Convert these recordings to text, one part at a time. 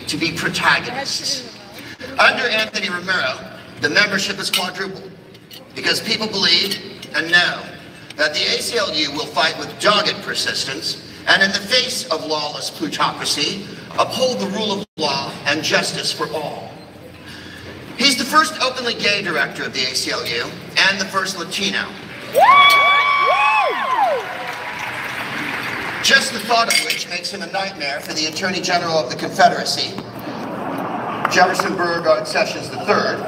to be protagonists. Under Anthony Romero, the membership is quadrupled because people believe and know that the ACLU will fight with dogged persistence and in the face of lawless plutocracy, uphold the rule of law and justice for all. He's the first openly gay director of the ACLU and the first Latino. Just the thought of which makes him a nightmare for the Attorney General of the Confederacy, Jefferson Beauregard Sessions III,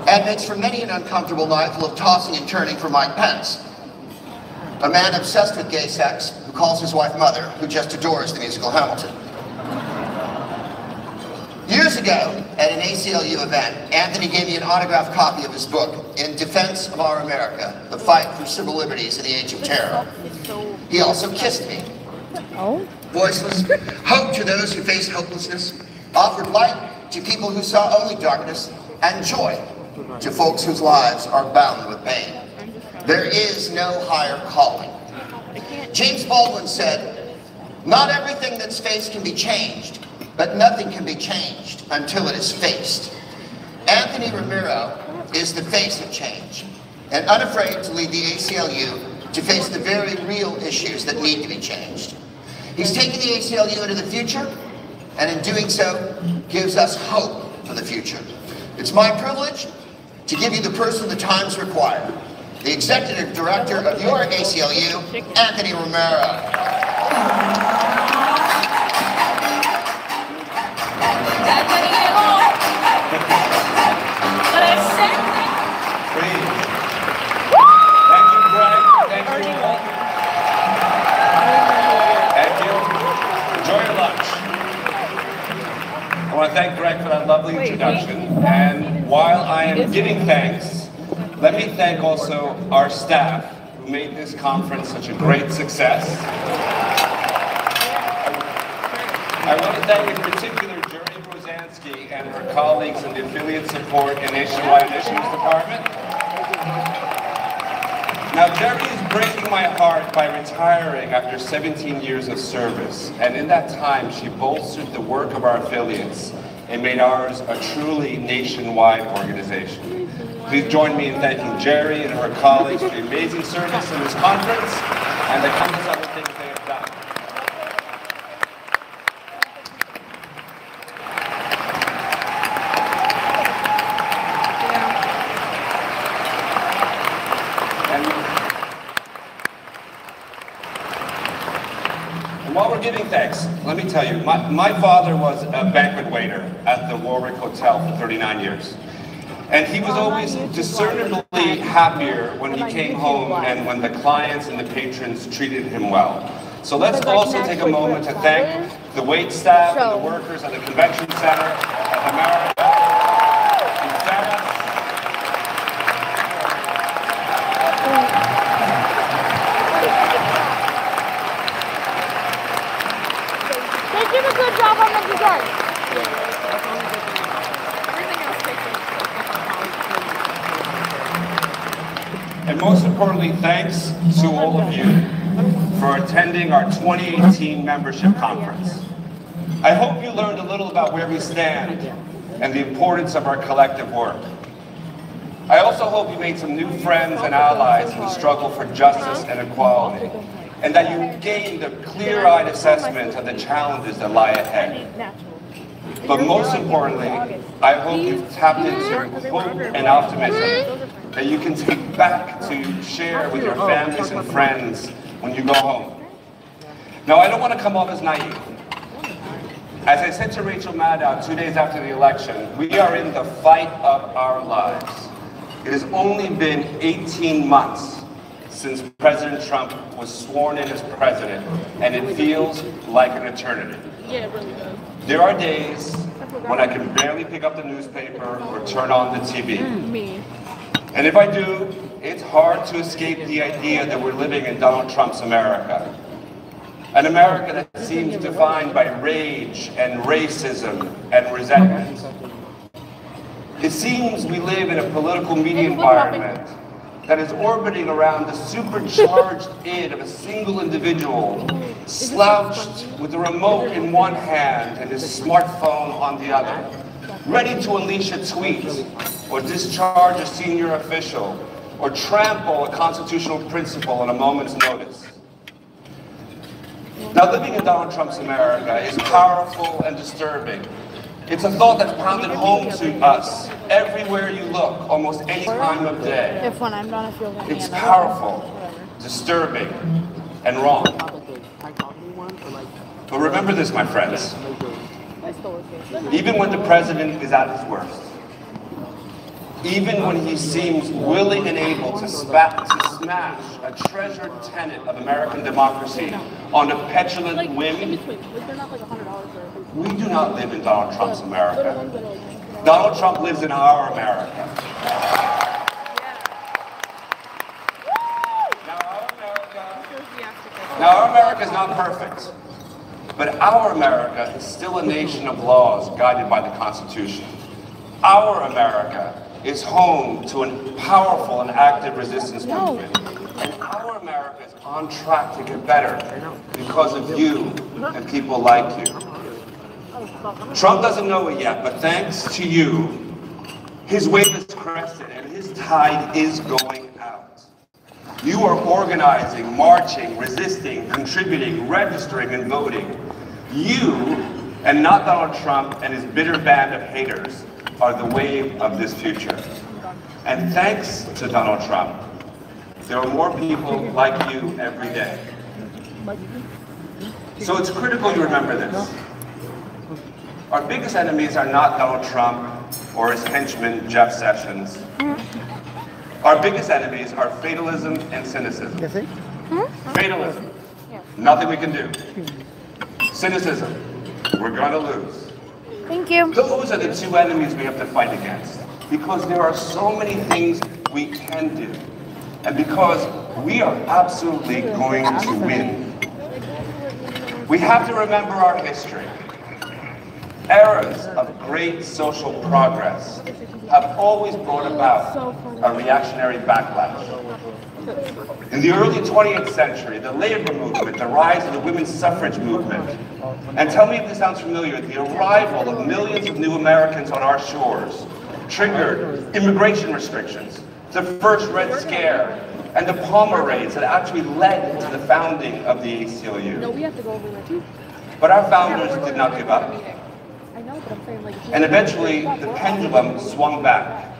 and makes for many an uncomfortable night full of tossing and turning for Mike Pence, a man obsessed with gay sex who calls his wife Mother, who just adores the musical Hamilton. Years ago, at an ACLU event, Anthony gave me an autographed copy of his book, In Defense of Our America, The Fight for Civil Liberties in the Age of Terror. He also kissed me. Voiceless, hope to those who faced hopelessness, offered light to people who saw only darkness, and joy to folks whose lives are bound with pain. There is no higher calling. James Baldwin said, "Not everything that's faced can be changed, but nothing can be changed until it is faced." Anthony Romero is the face of change, and unafraid to lead the ACLU to face the very real issues that need to be changed. He's taken the ACLU into the future, and in doing so, gives us hope for the future. It's my privilege to give you the person the times require, the Executive Director of your ACLU, Anthony Romero. I want to thank Greg for that lovely introduction, and while I am giving thanks, let me thank also our staff who made this conference such a great success. I want to thank in particular Jerry Brzezinski and her colleagues in the Affiliate Support and Nationwide Initiatives Department. Now, Jerry is breaking my heart by retiring after 17 years of service, and in that time she bolstered the work of our affiliates and made ours a truly nationwide organization. Please join me in thanking Jerry and her colleagues for the amazing service in this conference and the countless other things they have done. And while we're giving thanks, let me tell you, my father was a banquet waiter at the Warwick Hotel for 39 years. And he was always discernibly happier when he came home and when the clients and the patrons treated him well. So let's also take a moment to thank the wait staff and the workers at the Convention Center, at America, and Sarah. They did a good job on the design. And most importantly, thanks to all of you for attending our 2018 membership conference. I hope you learned a little about where we stand and the importance of our collective work. I also hope you made some new friends and allies in the struggle for justice and equality, and that you gained a clear-eyed assessment of the challenges that lie ahead. But most importantly, I hope you've tapped into hope and optimism that you can take back to share with your families and friends when you go home. Now, I don't want to come off as naive. As I said to Rachel Maddow 2 days after the election, we are in the fight of our lives. It has only been 18 months since President Trump was sworn in as president, and it feels like an eternity. Yeah, it really does. There are days when I can barely pick up the newspaper or turn on the TV. Me. And if I do, it's hard to escape the idea that we're living in Donald Trump's America. An America that seems defined by rage and racism and resentment. It seems we live in a political media environment that is orbiting around the supercharged id of a single individual slouched with the remote in one hand and his smartphone on the other, ready to unleash a tweet or discharge a senior official or trample a constitutional principle on a moment's notice. Now, living in Donald Trump's America is powerful and disturbing. It's a thought that's pounded home to us everywhere you look, almost any time of day. If when I'm done, I feel like It's powerful, disturbing, and wrong. But remember this, my friends. Even when the president is at his worst, even when he seems willing and able to smash a treasured tenet of American democracy on a petulant whim, we do not live in Donald Trump's America. Donald Trump lives in our America. Now, our America is not perfect, but our America is still a nation of laws guided by the Constitution. Our America is home to a powerful and active resistance movement. And our America is on track to get better because of you and people like you. Trump doesn't know it yet, but thanks to you, his wave is crested and his tide is going out. You are organizing, marching, resisting, contributing, registering, and voting. You, and not Donald Trump and his bitter band of haters, are the wave of this future. And thanks to Donald Trump, there are more people like you every day. So it's critical you remember this. Our biggest enemies are not Donald Trump or his henchman, Jeff Sessions. Our biggest enemies are fatalism and cynicism. Fatalism, nothing we can do. Cynicism, we're gonna lose. Thank you. Those are the two enemies we have to fight against, because there are so many things we can do, and because we are absolutely going to win. We have to remember our history. Eras of great social progress have always brought about a reactionary backlash. In the early 20th century, the labor movement, the rise of the women's suffrage movement, and tell me if this sounds familiar, the arrival of millions of new Americans on our shores triggered immigration restrictions, the first Red Scare, and the Palmer raids that actually led to the founding of the ACLU. No, we have to go over there too. But our founders did not give up. And eventually, the pendulum swung back.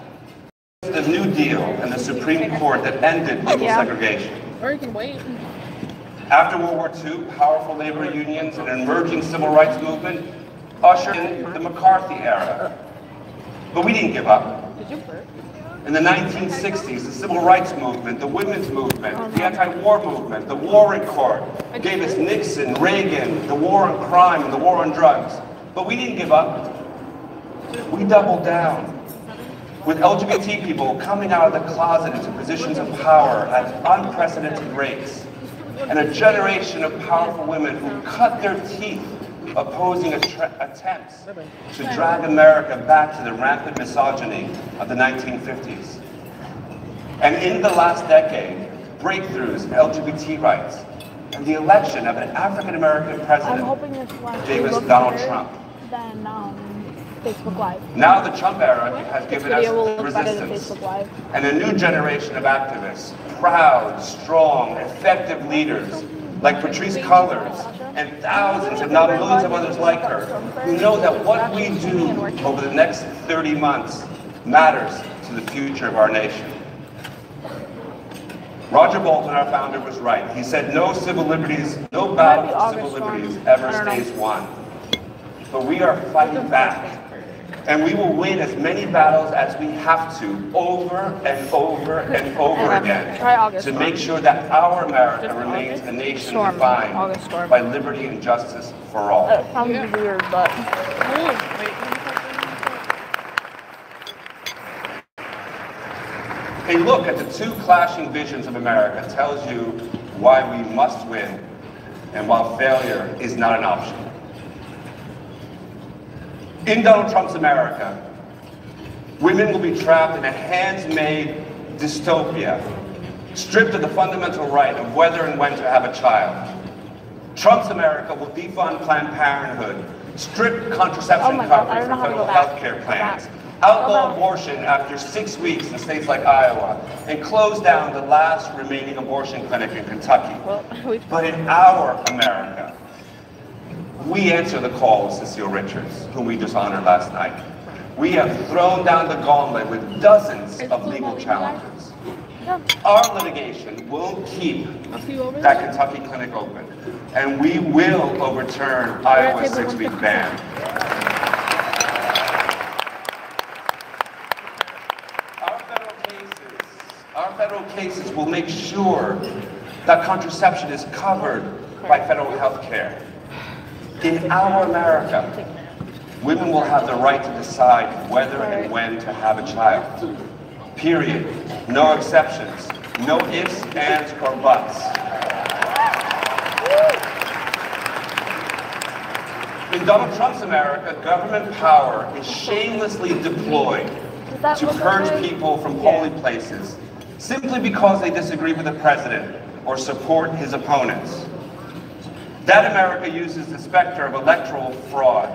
The New Deal and the Supreme Court that ended legal segregation. Or you can wait. After World War II, powerful labor unions and an emerging civil rights movement ushered in the McCarthy era. But we didn't give up. In the 1960s, the civil rights movement, the women's movement, the anti-war movement, the Warren Court gave us Nixon, Reagan, the war on crime, and the war on drugs. But we didn't give up. We doubled down. With LGBT people coming out of the closet into positions of power at unprecedented rates, and a generation of powerful women who cut their teeth opposing attempts to drag America back to the rampant misogyny of the 1950s. And in the last decade, breakthroughs in LGBT rights and the election of an African-American president gave us Donald Trump. Than Facebook Live. Now the Trump era has given us resistance and a new generation of activists, proud, strong, effective leaders like Patrice Cullors and thousands, if not millions of others like her, who know that what we do over the next 30 months matters to the future of our nation. Roger Bolton, our founder, was right. He said no civil liberties, no battle for civil liberties ever stays won. But we are fighting back. And we will win as many battles as we have to, over and over and over again, to make sure that our America remains a nation defined by liberty and justice for all. That sounds weird, but... A look at the two clashing visions of America tells you why we must win, and why failure is not an option. In Donald Trump's America, women will be trapped in a hands-made dystopia, stripped of the fundamental right of whether and when to have a child. Trump's America will defund Planned Parenthood, strip contraception coverage for federal health care plans, outlaw abortion after 6 weeks in states like Iowa, and close down the last remaining abortion clinic in Kentucky. But in our America, we answer the call of Cecile Richards, whom we just honored last night. We have thrown down the gauntlet with dozens of legal challenges. Our litigation will keep that Kentucky clinic open, and we will overturn Iowa's 6-week ban. Our federal cases will make sure that contraception is covered by federal health care. In our America, women will have the right to decide whether and when to have a child. Period. No exceptions. No ifs, ands, or buts. In Donald Trump's America, government power is shamelessly deployed to purge people from holy places simply because they disagree with the president or support his opponents. That America uses the specter of electoral fraud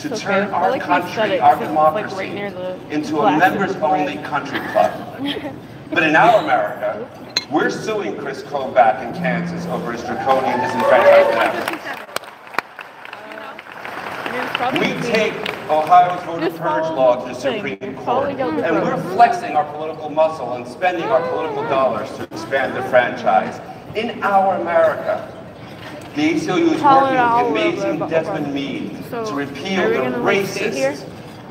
to turn our country, our democracy, into a members-only country club. But in our America, we're suing Chris Kobach in Kansas over his draconian disenfranchisement efforts. We take Ohio's voter purge law to the Supreme Court, and we're flexing our political muscle and spending our political dollars to expand the franchise. In our America, the ACLU is working with amazing Desmond Meade to repeal the racist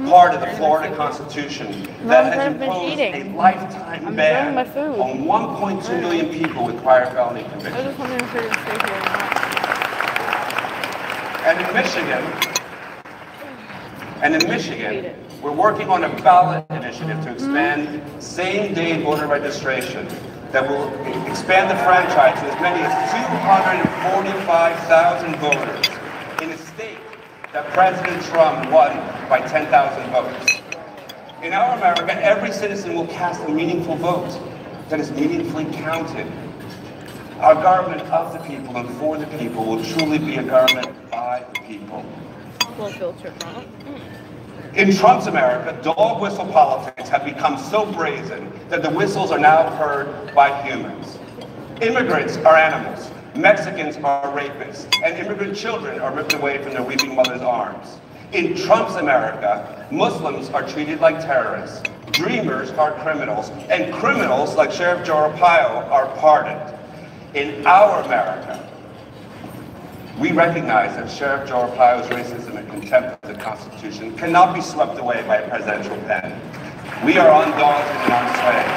part of the Florida Constitution that has imposed a lifetime ban on 1.2 million people with prior felony convictions. And in Michigan, we're working on a ballot initiative to expand same-day voter registration that will expand the franchise to as many as 245,000 voters in a state that President Trump won by 10,000 votes. In our America, every citizen will cast a meaningful vote that is meaningfully counted. Our government of the people and for the people will truly be a government by the people. In Trump's America, dog whistle politics have become so brazen that the whistles are now heard by humans. Immigrants are animals, Mexicans are rapists, and immigrant children are ripped away from their weeping mother's arms. In Trump's America, Muslims are treated like terrorists, dreamers are criminals, and criminals like Sheriff Joe Arpaio are pardoned. In our America, we recognize that Sheriff Joe Arpaio's racism and contempt of the Constitution cannot be swept away by a presidential pen. We are undaunted and unswayed.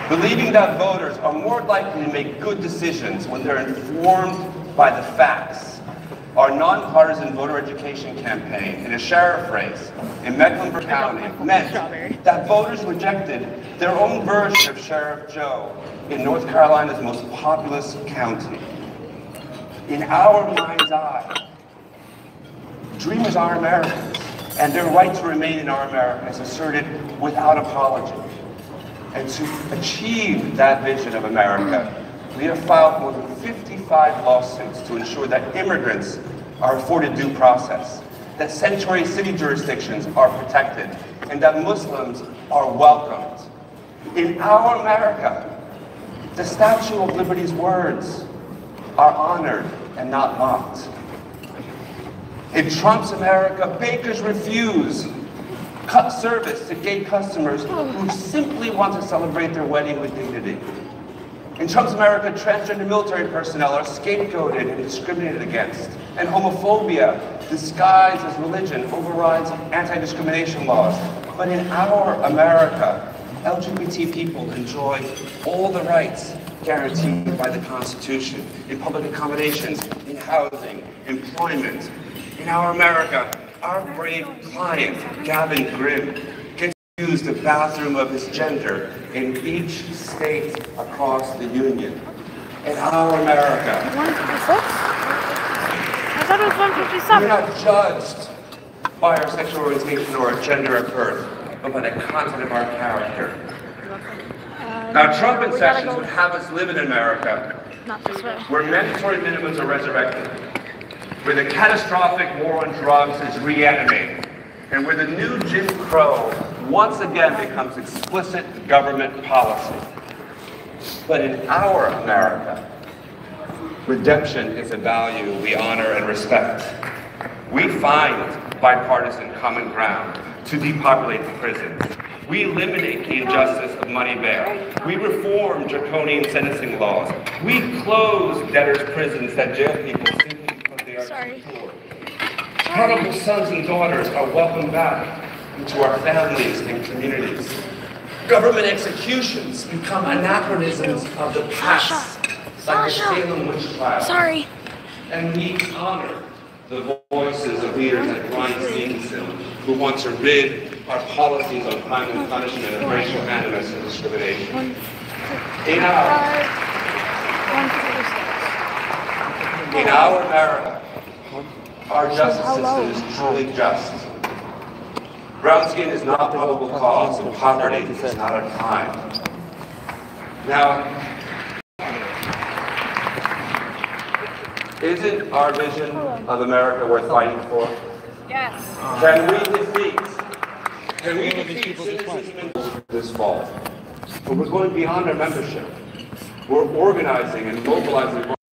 Believing that voters are more likely to make good decisions when they're informed by the facts, our nonpartisan voter education campaign in a sheriff race in Mecklenburg County meant that voters rejected their own version of Sheriff Joe in North Carolina's most populous county. In our mind's eye, dreamers are Americans, and their right to remain in our America is asserted without apology. And to achieve that vision of America, we have filed more than 55 lawsuits to ensure that immigrants are afforded due process, that sanctuary city jurisdictions are protected, and that Muslims are welcomed. In our America, the Statue of Liberty's words are honored and not mocked. In Trump's America, bakers refuse cut service to gay customers who simply want to celebrate their wedding with dignity. In Trump's America, transgender military personnel are scapegoated and discriminated against, and homophobia, disguised as religion, overrides anti-discrimination laws. But in our America, LGBT people enjoy all the rights guaranteed by the Constitution in public accommodations, in housing, employment. In our America, our brave client, Gavin Grimm, gets to use the bathroom of his gender in each state across the Union. In our America, 156? I thought it was 157. we're not judged by our sexual orientation or our gender at birth, but by the content of our character. Now, Trump and Sessions would have us live in America Not this way. where mandatory minimums are resurrected, where the catastrophic war on drugs is reanimated, and where the new Jim Crow once again becomes explicit government policy. But in our America, redemption is a value we honor and respect. We find bipartisan common ground to depopulate the prisons. We eliminate the injustice of money bail. We reform draconian sentencing laws. We close debtors' prisons that jail people simply because they are too poor. Prodigal sons and daughters are welcomed back into our families and communities. Government executions become anachronisms of the past, like the Salem witch trial. Sorry. And we honor the voices of leaders like Brian Stevenson, who want to rid our policies on crime and punishment of racial animus and discrimination. In our America, our justice system is truly just. Brown skin is not probable cause, and poverty is not a crime. Now, isn't our vision of America worth fighting for? Yes. Can we defeat cynicism this fall? But we're going beyond our membership. We're organizing and mobilizing